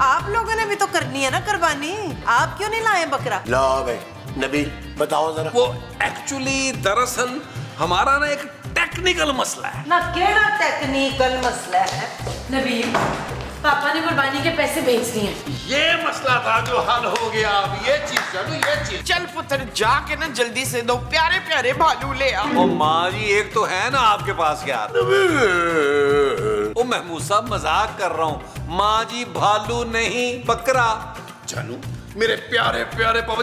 आप लोगों ने भी तो करनी है ना कुर्बानी, आप क्यों नहीं लाए बकरा? लो भाई नबील बताओ जरा। वो एक्चुअली दरअसल हमारा ना एक टेक्निकल मसला है ना। केड़ा टेक्निकल मसला है? नबील, पापा ने कुर्बानी के पैसे भेज दिए। ये मसला था जो हल हो गया। अब ये चीज चलो, ये चीज चल पुत्र जाके ना जल्दी से दो प्यारे प्यारे भालू ले आ। ओ माँ जी, एक तो है ना आपके पास यार। ओ महमूद साहब मजाक कर रहा हूँ। माँ जी भालू नहीं बकरा। चलो मेरे प्यारे प्यारे पापा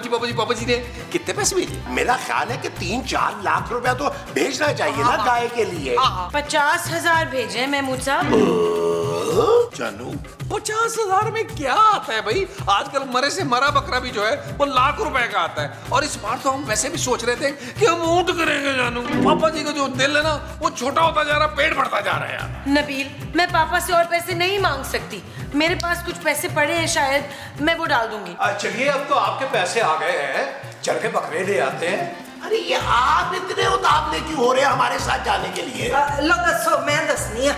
जी ने कितने पैसे भेजे? मेरा ख्याल है कि 3-4 लाख रुपया तो भेजना चाहिए ना गाय के लिए। 50,000 भेजे महमूद साहब। चलो 50,000 में क्या आता है भाई? आजकल मरे से मरा बकरा भी जो है वो लाख रुपए का आता है। और इस बार तो हम वैसे भी सोच रहे थे कि हम ऊंट करेंगे। जानू पापा जी का जो दिल है ना वो छोटा होता जा रहा, पेट बढ़ता जा रहा है यार। नबील, मैं पापा से और पैसे नहीं मांग सकती। मेरे पास कुछ पैसे पड़े हैं, शायद मैं वो डाल दूंगी। चलिए अब तो आपके पैसे आ गए हैं, चल के बकरे ले आते हैं। अरे ये आप इतने उतावले क्यों हो रहे हैं हमारे साथ जाने के लिए? लो दसो, मैं दसनी है।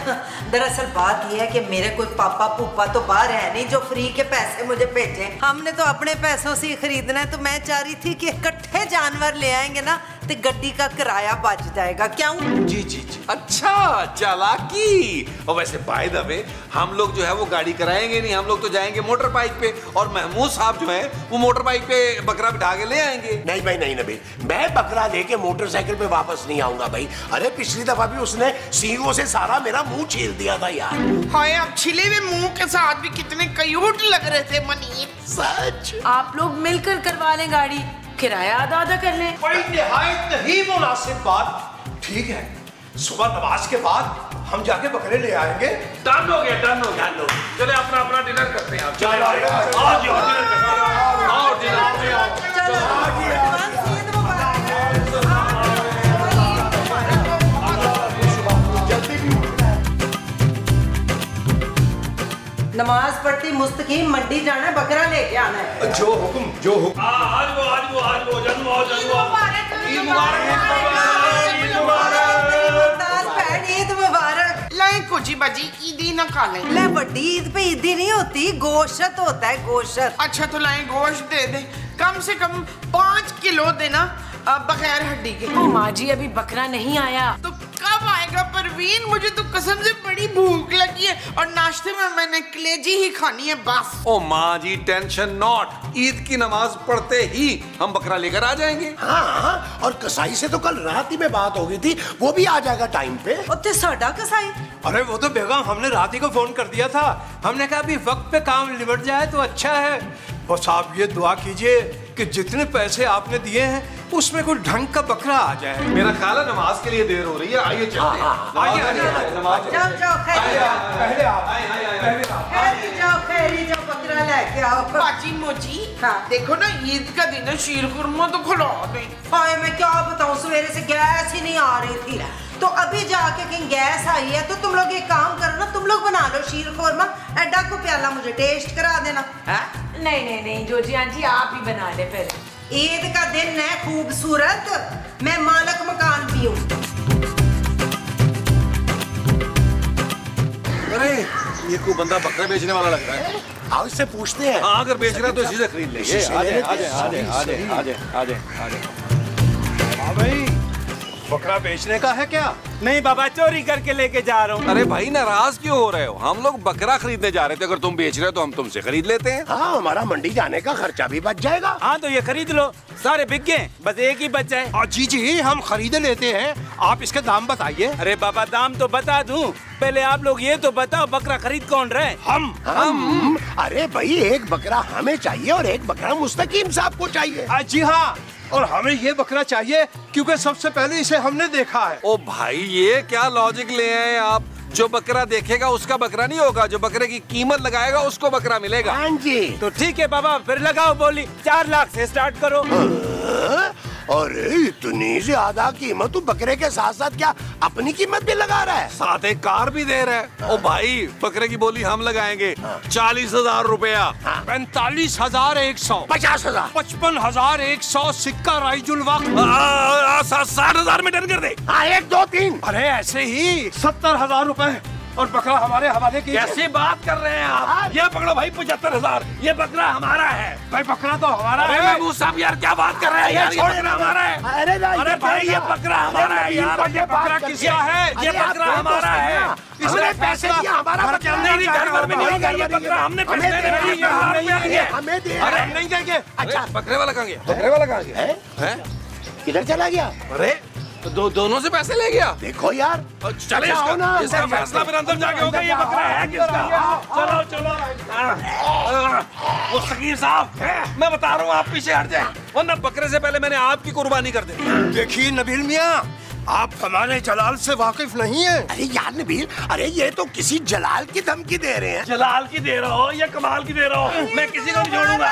दरअसल बात यह है कि मेरे कोई पापा पुप्पा तो बाहर है नहीं जो फ्री के पैसे मुझे भेजे। हमने तो अपने पैसों से ही खरीदना है, तो मैं चाह रही थी कि इकट्ठे जानवर ले आएंगे ना तो गड्डी का किराया बच जाएगा। क्यों? जी जी जी, अच्छा चालाकी। और वैसे बाय द वे हम लोग जो है वो गाड़ी कराएंगे नहीं, हम लोग तो जाएंगे मोटर बाइक पे और महमूद साहब जो है वो मोटर बाइक पे बकरा बिठा के ले आएंगे। नहीं भाई नहीं नबी, मैं बकरा लेके मोटरसाइकिल पे वापस नहीं आऊंगा भाई। अरे पिछली दफा भी उसने सींगों से सारा मेरा मुंह छील दिया था यार। हाय, अब छिले हुए मुंह के साथ भी कितने क्यूट लग रहे थे मनीर। सच। आप लोग मिलकर करवा लें गाड़ी, किराया आधा आधा कर लें। बड़ी निहायत ही मुनासिब बात। ठीक है, सुबह नमाज के बाद हम जाके बकरे ले आएंगे। डन हो गया, डन हो गया। चले अपना अपना डिनर करते हैं। आप चलो आओ जी, डिनर करते हैं। आओ डिनर। नमाज पढ़ती मुस्तकीम मंडी जाना है, बकरा लेके आना है। जो हुक्म जो हुक्म। आज वो जन्म हो ईद मुबारक। लाए कुछ बाजी ईदी ना खा लें। ले बड़ी ईद पे ईदी नहीं होती, गोश्त होता है गोश्त। अच्छा तो लाए गोश्त दे दे, कम से कम 5 किलो देना बगैर हड्डी के। ओ माँ जी, अभी बकरा नहीं आया। तो कब आएगा परवीन? मुझे तो कसम से बड़ी भूख लगी है और नाश्ते में मैंने कलेजी ही खानी है बस। ओ माँ जी टेंशन नॉट, ईद की नमाज पढ़ते ही हम बकरा लेकर आ जाएंगे। हाँ, और कसाई से तो कल रात ही में बात हो गई थी, वो भी आ जाएगा टाइम पे। उत्ते साडा कसाई? अरे वो तो बेगम हमने रात ही को फोन कर दिया था। हमने कहा अभी वक्त पे काम निबट जाए तो अच्छा है। बस आप ये दुआ कीजिए कि जितने पैसे आपने दिए हैं उसमें कोई ढंग का बकरा आ जाए। मेरा ख्याल है नमाज के लिए देर हो रही है, आइए चलते हैं। आइए जाओ खैरी पहले आप खैरी जाओ बकरा लेके आओ। बाजी मोजी, हाँ। देखो ना ईद का दिन है, शीर खुरमा तो खिला दे। हाय मैं क्या बताऊं, सवेरे से गैस ही नहीं आ रही थी, तो अभी जाके कहीं गैस आई है। तो तुम लोग एक काम करो ना, तुम लोग बना लो शीर खुरमा, एडा को प्याला मुझे टेस्ट करा देना है। नहीं जोजी आंटी, आप ही बना ले पहले। ईद का दिन है खूबसूरत, मैं मालक मकान भी हूँ। अरे ये कोई बंदा बकरा बेचने वाला लग रहा है। आओ इससे पूछते हैं। हाँ, अगर बेच रहा है तो इसी से खरीद लेंगे। हाँ भाई, बकरा बेचने का है क्या? नहीं बाबा, चोरी करके लेके जा रहा हूँ। अरे भाई नाराज क्यों हो रहे हो? हम लोग बकरा खरीदने जा रहे थे, अगर तुम बेच रहे हो तो हम तुमसे खरीद लेते हैं। हाँ, हमारा मंडी जाने का खर्चा भी बच जाएगा। हाँ तो ये खरीद लो, सारे बिक गए, बस एक ही बचा है। जी हम खरीद लेते हैं, आप इसके दाम बताइए। अरे बाबा दाम तो बता दूं, पहले आप लोग ये तो बताओ बकरा खरीद कौन रहे? हम। अरे भाई एक बकरा हमें चाहिए और एक बकरा मुस्तकीम साहब को चाहिए। जी हाँ, और हमें ये बकरा चाहिए क्योंकि सबसे पहले इसे हमने देखा है। ओ भाई ये क्या लॉजिक ले आए आप? जो बकरा देखेगा उसका बकरा नहीं होगा, जो बकरे की कीमत लगाएगा उसको बकरा मिलेगा। हाँ जी। तो ठीक है बाबा, फिर लगाओ बोली, 4 लाख से स्टार्ट करो। अरे इतनी ज्यादा कीमत, तू बकरे के साथ साथ क्या अपनी कीमत भी लगा रहा है? साथ एक कार भी दे रहा है। ओ भाई बकरे की बोली हम लगाएंगे 40,000 रुपया। 45,100, 50,000, 55,100 सिक्का राइजुल वक्त। 60,000 में डन कर दे। हाँ 1 2 3। अरे ऐसे ही 70,000 रुपए। और बकरा हमारे हवाले कीजिए। कैसी बात कर रहे हैं आप? ये पकड़ो भाई 75,000, ये बकरा हमारा है। भाई बकरा तो हमारा अरे है। महबूब साहब यार क्या बात कर रहे हैं यार, ये बकरा हमारा है। अरे भाई ये बकरा हमारा है यार, ये बकरा किसका है? ये बकरा हमारा है। इसने पैसे दिए, हमारा बकरा नहीं घर भर में नहीं होगा ये बकरा, हमने पैसे दिए। हमें दिए। अरे हम नहीं देंगे। अच्छा बकरे वाला कहाँ गया? बकरे वाला कहाँ गया? हैं? किधर चला गया? अरे तो दोनों से पैसे ले गया। देखो यार, चले इसका फैसला फिर अंदर जाके होगा ये बकरा है किसका। चलो चलो मुस्तकीम साहब मैं बता रहा हूँ आप पीछे हट जाए, वरना बकरे से पहले मैंने आपकी कुर्बानी कर दी। देखिए नबील मियाँ, आप हमारे जलाल से वाकिफ नहीं है। अरे यार नबील, अरे ये तो किसी जलाल की धमकी दे रहे हैं। जलाल की दे रहा हो या कमाल की दे रहा हो, मैं किसी को नहीं छोड़ूंगा।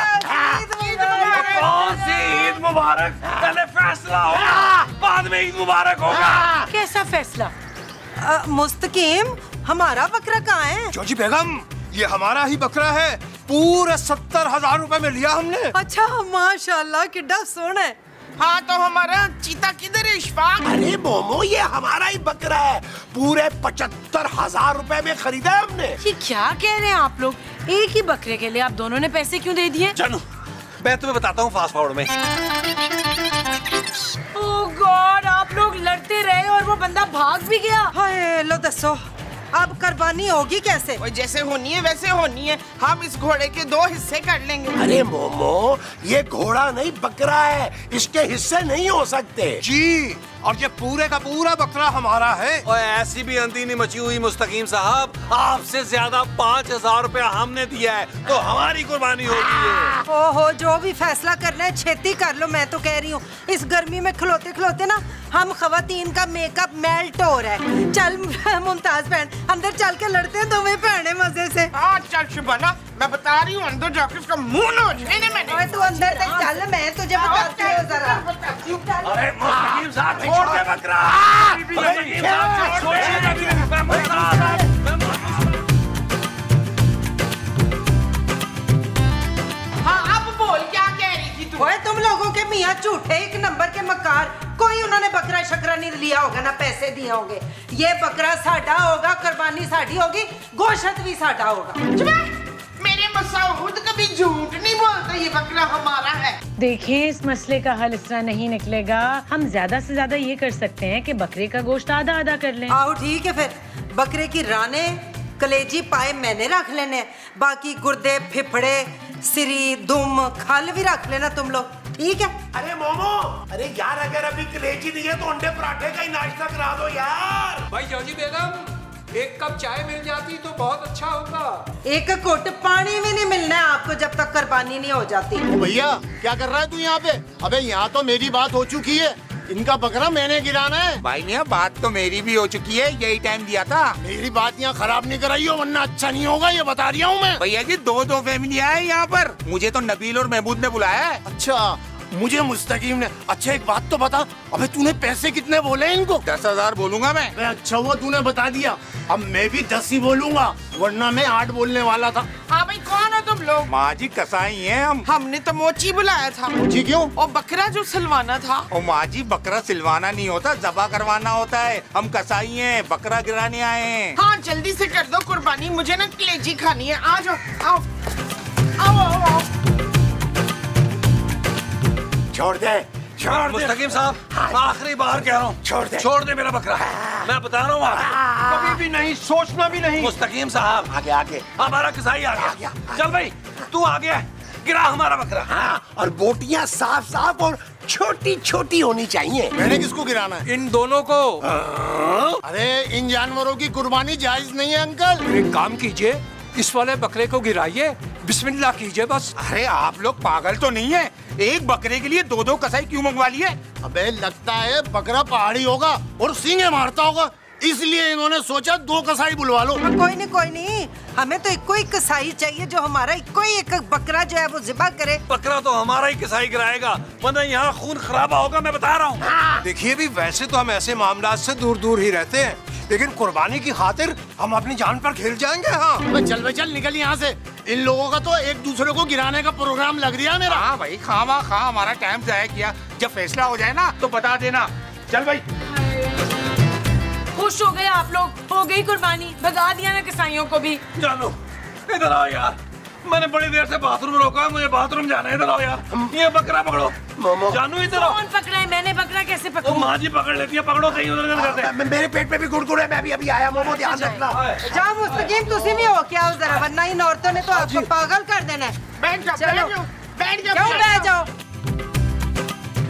कौन सी ईद मुबारक? पहले फैसला होगा बाद में ईद मुबारक होगा। कैसा फैसला? मुस्तकीम, हमारा बकरा कहाँ है? जोजी बेगम, ये हमारा ही बकरा है। पूरे 70,000 रुपए में लिया हमने। अच्छा माशाल्लाह, किड्डा सोना है। हाँ तो हमारा चीता किधर है इशफाक? अरे मोमो, ये हमारा ही बकरा है। पूरे 75,000 रुपए में खरीदा है हमने। ये क्या कह रहे हैं आप लोग? एक ही बकरे के लिए आप दोनों ने पैसे क्यों दे दिए? जानू मैं तुम्हें बताता हूँ फास्ट फॉरवर्ड में। ओह गॉड, आप लोग लड़ते रहे और वो बंदा भाग भी गया। हाय लो दसो, अब कुर्बानी होगी कैसे? और जैसे होनी है वैसे होनी है, हम इस घोड़े के 2 हिस्से कर लेंगे। अरे मोमो, ये घोड़ा नहीं बकरा है, इसके हिस्से नहीं हो सकते। जी, और ये पूरे का पूरा बकरा हमारा है। और ऐसी भी अंधी नहीं मची हुई मुस्तकीम साहब, आपसे ज्यादा 5,000 रुपया हमने दिया है तो हमारी कुर्बानी होगी। ओहो, जो भी फैसला करना है छेती कर लो। मैं तो कह रही हूँ इस गर्मी में खलोते खलोते ना हम खवातीन का मेकअप मेल्ट हो रहा है। चल मुमताज बहन, अंदर चल के लड़ते हैं दोवें बहनें मजे से। हाँ चल शुभाना, मैं बता रही हूँ अंदर जाके उसका मुंह नोच लेने मैंने। ओए तू अंदर तक चल, मैं तुझे बताती हूँ जरा। अरे मुस्तकीम साहब छोड़ दे बकरा। मुस्तकीम साहब छोड़ दे। हाँ अब बोल, क्या कह रही थी तू? ओए तुम लोगों के मियाँ झूठे एक नंबर के मकार। कोई उन्होंने बकरा शकरा नहीं लिया होगा, ना पैसे दिए होंगे। ये बकरा साडा होगा, कुर्बानी साडी होगी, गोश्त भी साडा होगा। मेरे मसूद कभी झूठ नहीं बोलता, ये बकरा हमारा है। देखिए, इस मसले का हल इस तरह नहीं निकलेगा। हम ज्यादा से ज्यादा ये कर सकते हैं कि बकरे का गोश्त आधा आधा कर लें। आओ ठीक है, फिर बकरे की राने कलेजी पाए मैंने रख लेने, बाकी गुर्दे फिफड़े सिरी दुम खल भी रख लेना तुम लोग, ठीक है? अरे मोमो, अरे यार अगर अभी कलेजी नहीं है तो अंडे पराठे का ही नाश्ता करा दो यार। भाई जोजी बेगम, एक कप चाय मिल जाती तो बहुत अच्छा होता। एक घुट पानी भी नहीं मिलना है आपको जब तक कुर्बानी नहीं हो जाती। भैया क्या कर रहा है तू यहाँ पे? अबे यहाँ तो मेरी बात हो चुकी है, इनका बकरा मैंने गिराना है। भाई ने बात तो मेरी भी हो चुकी है, यही टाइम दिया था। मेरी बात यहाँ खराब नहीं कराइयो वरना अच्छा नहीं होगा, ये बता रहा हूँ मैं। भैया जी 2 फैमिली है यहाँ पर, मुझे तो नबील और महमूद ने बुलाया है। अच्छा, मुझे मुस्तकीम ने। अच्छा एक बात तो बता, अबे तूने पैसे कितने बोले इनको? 10,000 बोलूंगा मैं। अबे अच्छा हुआ तूने बता दिया, अब मैं भी 10 ही बोलूंगा, वरना मैं 8 बोलने वाला था। हाँ भाई कौन हो तुम लोग? माँ जी कसाई हैं हम। हमने तो मोची बुलाया था। जी क्यों? और बकरा जो सिलवाना था। और माँ जी बकरा सिलवाना नहीं होता, जबा करवाना होता है। हम कसाई हैं, बकरा गिराने आए हैं। हाँ जल्दी से कर दो कुर्बानी, मुझे ना कलेजी खानी है। आ जाओ, आओ आओ आओ, आओ। छोड़ दे, छोड़ दे मुस्तकीम साहब, आखिरी बार कह रहा हूँ, छोड़ दे मेरा बकरा। मैं बता रहा हूँ कभी भी नहीं, सोचना भी नहीं। मुस्तकीम साहब, आगे आगे। हमारा कसाई आ गया। चल भाई तू आ गया, गिरा हमारा बकरा। हाँ, और बोटियां साफ साफ और छोटी छोटी होनी चाहिए। मैंने किसको गिराना है? इन दोनों को। अरे इन जानवरों की कुर्बानी जायज नहीं है अंकल। एक काम कीजिए, इस वाले बकरे को गिराइए, बिस्मिल्लाह कीजिए बस। अरे आप लोग पागल तो नहीं है? एक बकरे के लिए 2 कसाई क्यों मंगवा लिए? अबे लगता है बकरा पहाड़ी होगा और सींगे मारता होगा, इसलिए इन्होंने सोचा 2 कसाई बुलवा लो। कोई नहीं, हमें तो इक्को ही कसाई चाहिए जो हमारा इक्को ही एक बकरा जो है वो ज़िबा करे। बकरा तो हमारा ही कसाई गिराएगा, वरना यहाँ खून खराबा होगा, मैं बता रहा हूँ। देखिए भी वैसे तो हम ऐसे मामला से दूर दूर ही रहते हैं, लेकिन कुर्बानी की खातिर हम अपनी जान पर खेल जाएंगे। हाँ चल निकल यहाँ से। इन लोगों का तो एक दूसरे को गिराने का प्रोग्राम लग रहा है मेरा। हाँ भाई खामा खा हमारा टाइम जाया किया, जब फैसला हो जाए ना तो बता देना। चल भाई। खुश हो गए आप लोग, हो गई कुर्बानी, भगा दिया ना कसाईयों को भी। जानो इधर आओ यार, मैंने बड़ी देर से बाथरूम रोका है, मुझे बाथरूम जाना है। इधर आओ यार, ये बकरा पकड़ो। जानू इधर आओ। कौन पकड़ा है? मैंने बकरा कैसे पकड़ा? माँ जी पकड़ लेती है, पकड़ो सही उधर करते। मेरे पेट में भी गुड़गुड़ है, मैं भी अभी आया। मोमो ध्यान रखना। जाओ मुस्तकीम, तुसी भी हो क्या जरा, वरना इन औरतों ने तो आपको पागल कर देना है। बैठ जाओ, चलो बैठ जाओ, क्यों बैठ जाओ?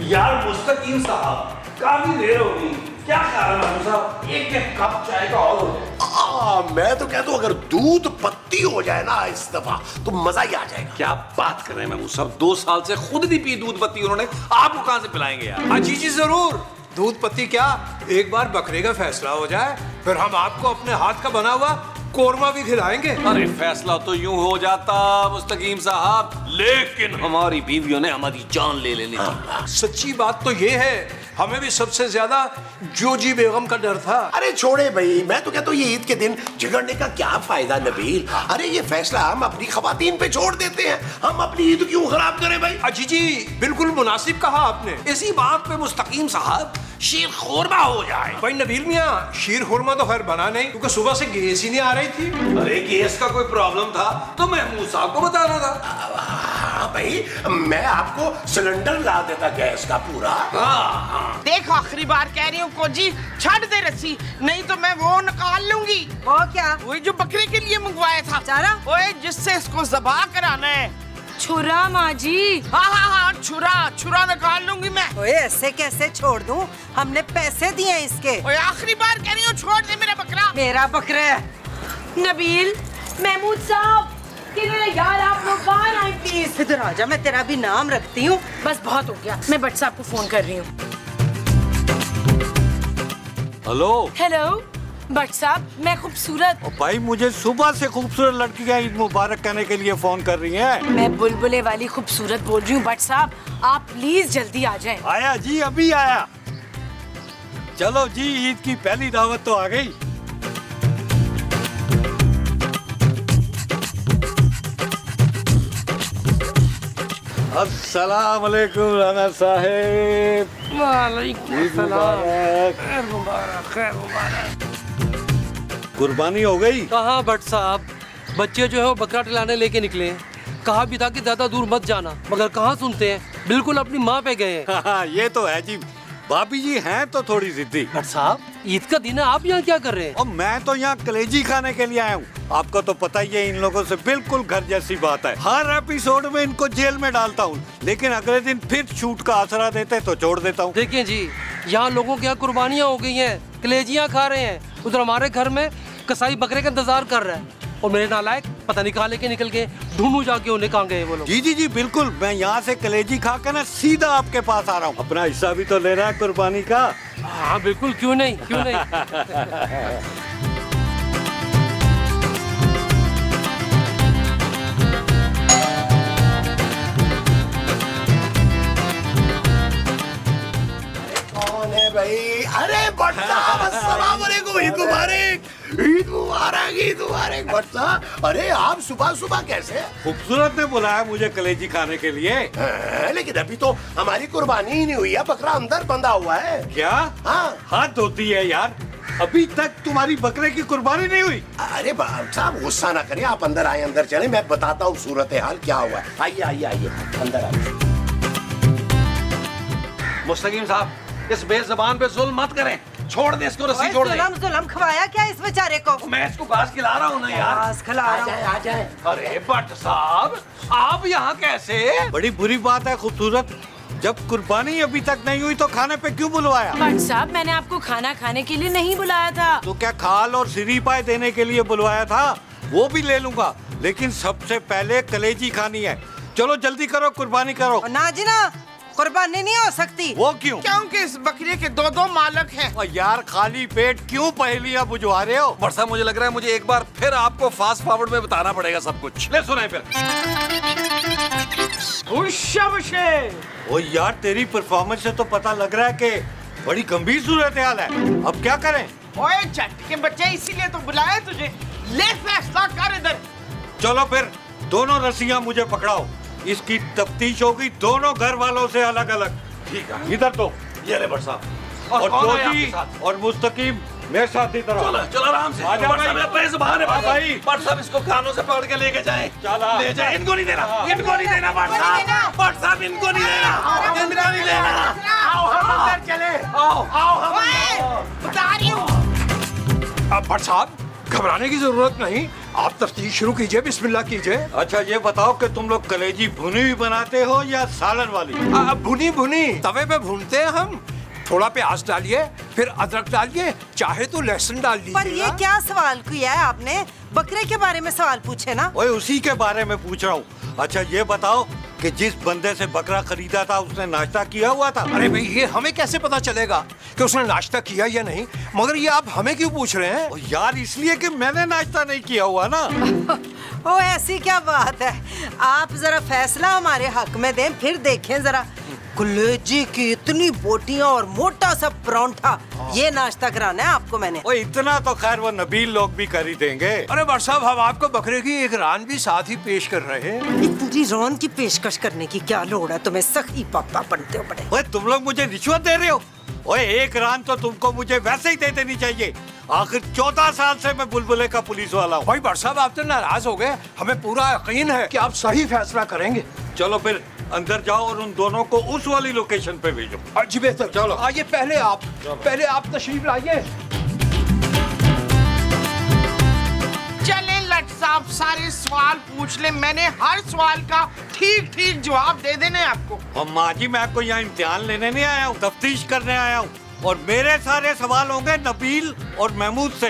यार मुस्तकीम साहब, काफी देर हो गई, क्या कारण है साहब? एक कप चाय का और हो जाए। मैं तो कहता हूँ अगर दूध पत्ती हो जाए ना इस दफा तो मजा ही आ जाएगा। क्या बात कर रहे हैं महमूद साहब, 2 साल से खुद नहीं पी दूध पत्ती उन्होंने, आपको कहां से पिलाएंगे यार? जी जी जरूर, दूध पत्ती क्या, एक बार बकरे का फैसला हो जाए फिर हम आपको अपने हाथ का बना हुआ कोरमा भी खिलाएंगे। अरे फैसला तो यूं हो जाता मुस्तकीम साहब, लेकिन हमारी बीवियों ने हमारी जान ले लेनी थी। सच्ची बात तो ये है, हमें भी सबसे ज्यादा जोजी बेगम का डर था। अरे छोड़े भाई, मैं तो कहता हूँ ये ईद के दिन झगड़ने का क्या फायदा नबील। अरे ये फैसला हम अपनी खवातीन पे छोड़ देते हैं, हम अपनी ईद क्यों खराब करें भाई? जी जी बिल्कुल मुनासिब कहा आपने। इसी बात पे मुस्तकीम साहब शीर खुरमा हो जाए। भाई नबील मियाँ, शीर खुरमा तो खैर बना नहीं, क्योंकि सुबह से गैस ही नहीं आ रही थी। अरे गैस का कोई प्रॉब्लम था तो महमूद साहब को बताना था। हाँ भाई, मैं आपको सिलेंडर ला देता गैस का पूरा। देख आखिरी बार कह रही हूँ कोजी, छाड़ दे रस्सी, नहीं तो मैं वो निकाल लूंगी। वो क्या? वही जो बकरे के लिए मंगवाया था चारा। ओए जिससे इसको ज़बाह कराना है। छुरा माँ जी। हाँ, छुरा निकाल लूंगी मैं। ओए ऐसे कैसे छोड़ दूं? हमने पैसे दिए हैं इसके। ओए आखिरी बार कह रही हूँ, छोड़ दे मेरा बकरा। मेरा बकरा है। नबील, महमूद साहब, यार आप लोग बाहर आए प्लीज। इधर आजा, मैं तेरा भी नाम रखती हूँ। बस बहुत हो गया, मैं भट्ट साहब को फोन कर रही हूँ। हेलो भट्ट साहब, मैं खूबसूरत। भाई मुझे सुबह से खूबसूरत लड़कियां ईद मुबारक कहने के लिए फोन कर रही हैं। मैं बुलबुले वाली खूबसूरत बोल रही हूँ भट्ट साहब, आप प्लीज जल्दी आ जाएं। आया जी, अभी आया। चलो जी, ईद की पहली दावत तो आ गई। अस्सलाम वालेकुम राना साहेब। वालेकुम सलाम। खैर मुबारक, खैर मुबारक। कुर्बानी हो गई? कहाँ भट्ट साहब, बच्चे जो है वो बकरा टिलाने लेके निकले हैं। कहा भी था कि ज्यादा दूर मत जाना, मगर कहाँ सुनते हैं, बिल्कुल अपनी माँ पे गए हैं। हाँ, ये तो है जी, भाभी जी हैं तो थोड़ी जिद्दी। भट्ट साहब, ईद का दिन है, आप यहाँ क्या कर रहे हैं? और मैं तो यहाँ कलेजी खाने के लिए आया हूँ। आपको तो पता ही है, इन लोगों से बिल्कुल घर जैसी बात है। हर एपिसोड में इनको जेल में डालता हूँ, लेकिन अगले दिन फिर छूट का आसरा देते तो छोड़ देता हूँ। देखिए जी, यहाँ लोगों के यहाँ कुर्बानियाँ हो गई हैं, कलेजियाँ खा रहे हैं। उधर हमारे घर में कसाई बकरे का इंतजार कर रहा है, और मेरे नालायक पता नहीं कहाँ लेके निकल गए। ढूंढूं जाके उन्हें कहाँ गए वो लोग। जी जी जी बिल्कुल, मैं यहाँ से कलेजी खा के ना सीधा आपके पास आ रहा हूँ। अपना हिस्सा भी तो ले रहा है कुर्बानी का। हाँ बिल्कुल, क्यों नहीं, क्यों नहीं। भाई, अरे भट्ट साहब, अस्सलाम वालेकुम, ईद मुबारक, ईद मुबारक, ईद मुबारक। भट्ट साहब, अरे आप सुबह सुबह कैसे? खूबसूरत ने बुलाया मुझे कलेजी खाने के लिए। लेकिन अभी तो हमारी कुर्बानी ही नहीं हुई है, बकरा अंदर बंधा हुआ है। क्या? हाँ, हाथ धोती है यार, अभी तक तुम्हारी बकरे की कुर्बानी नहीं हुई? अरे भट्ट साहब गुस्सा ना करें, आप अंदर आए, अंदर चले, मैं बताता हूँ सूरत हाल क्या हुआ है। आइए आइए आइए, अंदर आइए। मुस्तकीम साहब, इस बेज़बान पे जुल्म मत करें, छोड़ दे इसको, रस्सी छोड़ दे। जुल्म खवाया क्या इस बेचारे को? मैं इसको घास खिला रहा हूँ ना यार। घास खिला रहा हूँ। अरे भट्ट साहब, आप यहाँ कैसे? बड़ी बुरी बात है खूबसूरत, जब कुर्बानी अभी तक नहीं हुई तो खाने पे क्यों बुलवाया? भट्ट साहब, मैंने आपको खाना खाने के लिए नहीं बुलाया था। तो क्या खाल और सिरी पाए देने के लिए बुलवाया था? वो भी ले लूंगा, लेकिन सबसे पहले कलेजी खानी है। चलो जल्दी करो, कुर्बानी करो। ना जी ना, कुर्बानी नहीं हो सकती। वो क्यों? क्योंकि इस बकरे के 2-2 मालक हैं। और यार खाली पेट क्यों पहेलियां बुझवा रहे हो? भट्ट साहब, मुझे लग रहा है मुझे एक बार फिर आपको फास्ट फॉरवर्ड में बताना पड़ेगा सब कुछ। ले सुनाए फिर। ओ यार, तेरी परफॉर्मेंस से तो पता लग रहा है कि बड़ी गंभीर सूरत हाल है। अब क्या करें? ओए चट के बच्चे, इसीलिए तो बुलाया तुझे। ले फैसला कर इधर। चलो फिर, दोनों रस्सियां मुझे पकड़ाओ, इसकी तफ्तीश होगी दोनों घर वालों से अलग अलग। ठीक है, इधर तो ये ले भट्ट साहब। और कौन है जोजी आपके साथ? और मुस्तकीम मेरे साथ इधर आओ। चलो चलो आराम से। आ जाओ बट साहब पैसे बाहर है भाई। बट साहब इसको कानों से पकड़ के लेके जाए। ले जाए। इनको नहीं देना, इनको नहीं देना बट साहब। बट साहब इनको नहीं देना, इनको नहीं देना। आओ हम अंदर चले। आओ हम बता रही हूँ। अब भट्ट साहब घबराने की जरूरत नहीं, आप तफ्तीश शुरू कीजिए, बिस्मिल्लाह कीजिए। अच्छा ये बताओ कि तुम लोग कलेजी भुनी हुई बनाते हो या सालन वाली? भुनी भुनी तवे पे भूनते हैं हम। थोड़ा प्याज डालिए, फिर अदरक डालिए, चाहे तो लहसुन डाल लीजिए। पर ये क्या सवाल किया है आपने? बकरे के बारे में सवाल पूछे ना। ओए उसी के बारे में पूछ रहा हूँ। अच्छा ये बताओ कि जिस बंदे से बकरा खरीदा था उसने नाश्ता किया हुआ था? अरे भाई ये हमें कैसे पता चलेगा कि उसने नाश्ता किया या नहीं? मगर ये आप हमें क्यों पूछ रहे हैं? यार इसलिए कि मैंने नाश्ता नहीं किया हुआ ना। ओ ऐसी क्या बात है? आप जरा फैसला हमारे हक में दें, फिर देखें जरा। कलेजी की इतनी बोटियां और मोटा सा परांठा, ये नाश्ता कराना है आपको मैंने। ओए इतना तो खैर वो नबील लोग भी कर ही देंगे। अरे भट्ट साहब हम आपको बकरे की एक रान भी साथ ही पेश कर रहे हैं। इतनी रान की पेशकश करने की क्या लोड़ है तुम्हें? सखी पापा बनते हो बड़े। ओए तुम लोग मुझे रिश्वत दे रहे हो? ओए एक रान तो तुमको मुझे वैसे ही दे देनी चाहिए। आखिर 14 साल से मैं बुलबुले का पुलिस वाला हूँ। भाई भट्ट साहब आप तो नाराज हो गए, हमें पूरा यकीन है कि आप सही फैसला करेंगे। चलो फिर अंदर जाओ और उन दोनों को उस वाली लोकेशन पे भेजो। जी बेहतर। चलो आइए पहले आप तशरीफ लाइए। चले लट साहब सारे सवाल पूछ ले, मैंने हर सवाल का ठीक ठीक जवाब दे देने आपको। और माँ जी मैं आपको यहाँ इम्तिहान लेने नहीं आया हूँ, तफ्तीश करने आया हूँ। और मेरे सारे सवाल होंगे नबील और महमूद से,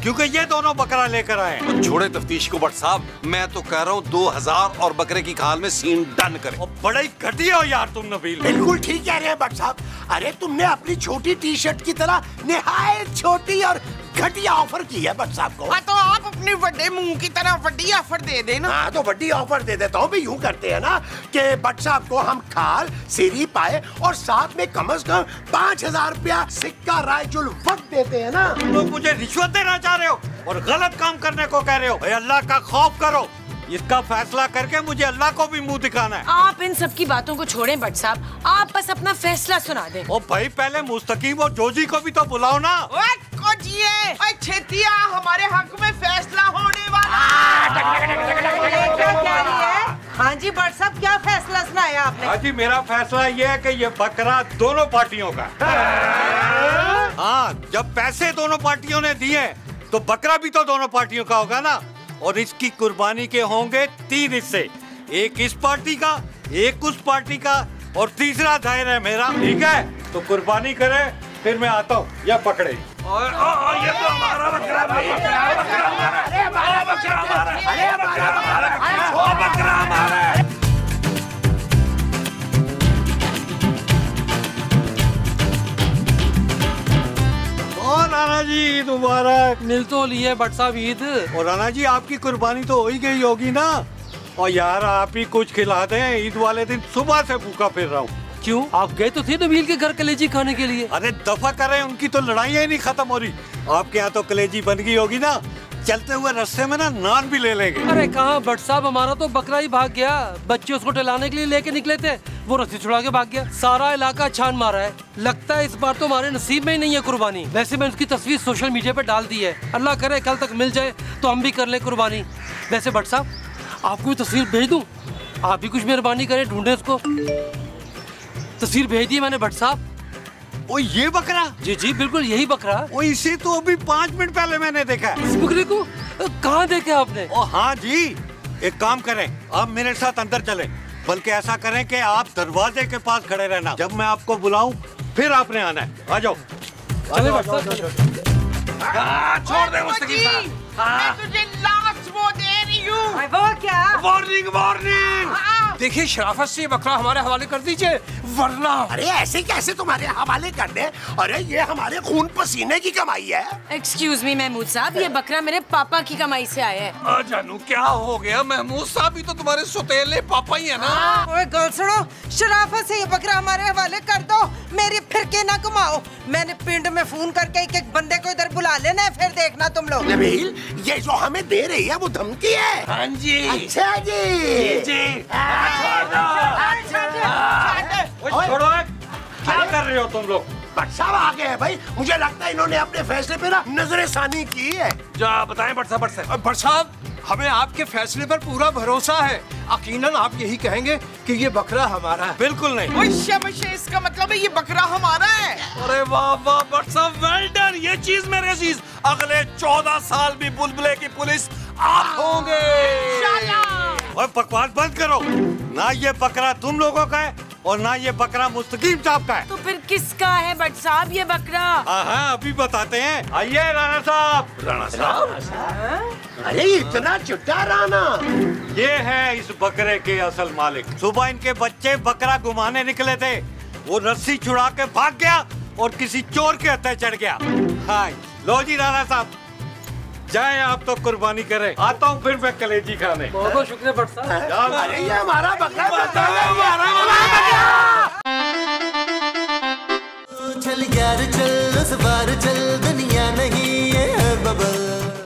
क्योंकि ये दोनों बकरा लेकर आए हैं। छोड़े तफ्तीश को बट साहब, मैं तो कह रहा हूँ 2000 और बकरे की खाल में सीन डन करें। और बड़ा ही घटिया हो यार तुम नबील। बिल्कुल ठीक कह रहे हैं भट्ट साहब। अरे तुमने अपनी छोटी टी शर्ट की तरह निहायत छोटी और घटिया ऑफर की है भट्ट साहब को। हाँ तो आप अपने बड़े मुंह की तरह बड़ी ऑफर दे देना। हाँ तो बड़ी ऑफर दे देता हूँ। यूँ करते हैं ना कि भट्ट साहब को हम खाल सीरी पाए और साथ में कम से कम 5000 रुपया सिक्का रायजुल वक्त देते हैं ना। तुम लोग मुझे रिश्वत देना चाह रहे हो और गलत काम करने को कह रहे हो। भाई अल्लाह का खौफ करो, इसका फैसला करके मुझे अल्लाह को भी मुंह दिखाना है। आप इन सब की बातों को छोड़ें भट्ट साहब, आप बस अपना फैसला सुना दें। ओ भाई पहले मुस्तकीम और जोजी को भी तो बुलाओ ना। छेतिया हमारे हक में फैसला होने वाला। क्या कह रही है? हाँ जी भट्ट साहब क्या फैसला सुनाया आपने? हाँ जी मेरा फैसला ये है कि ये बकरा दोनों पार्टियों का। हाँ जब पैसे दोनों पार्टियों ने दिए तो बकरा भी तो दोनों पार्टियों का होगा ना। और इसकी कुर्बानी के होंगे 3 हिस्से, एक इस पार्टी का, एक उस पार्टी का और तीसरा दायरा है मेरा। ठीक है तो कुर्बानी करे, फिर मैं आता हूँ या पकड़े। ये तो हमारा बकरा भाई। बकरा हमारा है। और राणा जी ईद मुबारक। मिल तो लिए भट्ट साहब ईद। और राणा जी आपकी कुर्बानी तो हो ही गई होगी ना। और यार आप ही कुछ खिला दें, ईद वाले दिन सुबह से भूखा फिर रहा हूँ। क्यों आप गए तो थे नबील के घर कलेजी खाने के लिए? अरे दफा करें, उनकी तो लड़ाइयाँ ही नहीं खत्म हो रही। आपके यहाँ तो कलेजी बन गई होगी ना, चलते हुए रास्ते में ना नान भी ले लेंगे। अरे कहाँ भट्ट साहब, हमारा तो बकरा ही भाग गया। बच्चे उसको टहलाने के लिए लेके निकले थे, वो रस्सी छुड़ा के भाग गया। सारा इलाका छान मारा है, लगता है इस बार तो हमारे नसीब में ही नहीं है कुर्बानी। वैसे मैं उसकी तस्वीर सोशल मीडिया पे डाल दी है, अल्लाह करे कल तक मिल जाए तो हम भी कर ले कुर्बानी। वैसे भट्ट साहब आपको भी तस्वीर भेज दूं, आप भी कुछ मेहरबानी करें, ढूंढे उसको। तस्वीर भेज दी मैंने भट्ट साहब। ओ ये बकरा? जी जी बिल्कुल यही बकरा। ओ इसे तो अभी 5 मिनट पहले मैंने देखा है। इस बकरे को कहाँ देखा आपने? ओ हाँ जी, एक काम करें, आप मेरे साथ अंदर चलें। बल्कि ऐसा करें कि आप दरवाजे के पास खड़े रहना, जब मैं आपको बुलाऊं फिर आपने आना है। आ जाओ। चले भट्ट साहब। छोड़ दे मुस्तकीम साहब। मैं तुझे लास्ट वो दे रही हूँ। वो क्या? Warning warning. देखिए शराफत से बकरा हमारे हवाले कर दीजिए वरना। अरे ऐसे कैसे तुम्हारे हवाले कर दे? अरे ये हमारे खून पसीने की कमाई है। एक्सक्यूज मी महमूद साहब, ये बकरा मेरे पापा की कमाई से आया है। जानू क्या हो गया? महमूद साहब भी तो तुम्हारे सुतेले पापा ही है ना। ओए गल सुनो, शराफत से ये बकरा हमारे हवाले कर दो, मेरी फिरके ना घुमाओ। मैंने पिंड में फोन करके एक बंदे को इधर बुला लेना है, फिर देखना तुम लोग। नबील ये जो हमें दे रही है वो धमकी है? हाँ जी। अच्छा जी। जी। छोड़ो, क्या कर रहे हो तुम लोग? भट्ट साहब आ गए हैं भाई। मुझे लगता है इन्होंने अपने फैसले पे ना नजरसानी की है। जा बताएं भट्ट साहब। भट्ट साहब, हमें आपके फैसले पर पूरा भरोसा है। यकीनन आप यही कहेंगे कि ये बकरा हमारा है। बिल्कुल नहीं। इसका मतलब है ये बकरा हमारा है। अरे वाह वाह भट्ट साहब, वेल डन। ये चीज मेरे अजीज, अगले 14 साल भी बुलबुले की पुलिस आप होंगे। और बकवास बंद करो। ना ये बकरा तुम लोगों का है और ना ये बकरा मुस्तकीम साहब का है। तो फिर किसका है भट्ट साहब ये बकरा? हाँ, अभी बताते हैं। आइए राणा साहब। राणा साहब? अरे इतना चिट्टा राणा। ये है इस बकरे के असल मालिक। सुबह इनके बच्चे बकरा घुमाने निकले थे, वो रस्सी छुड़ा के भाग गया और किसी चोर के हत्थे चढ़ गया। हाँ, लो जी राणा साहब, जाए आप तो कुर्बानी करें। आता हूँ फिर मैं कलेजी खाने। बहुत बहुत शुक्रिया भट्ट साहब। अरे ये हमारा बकरा चल यार चल, इस बार चल।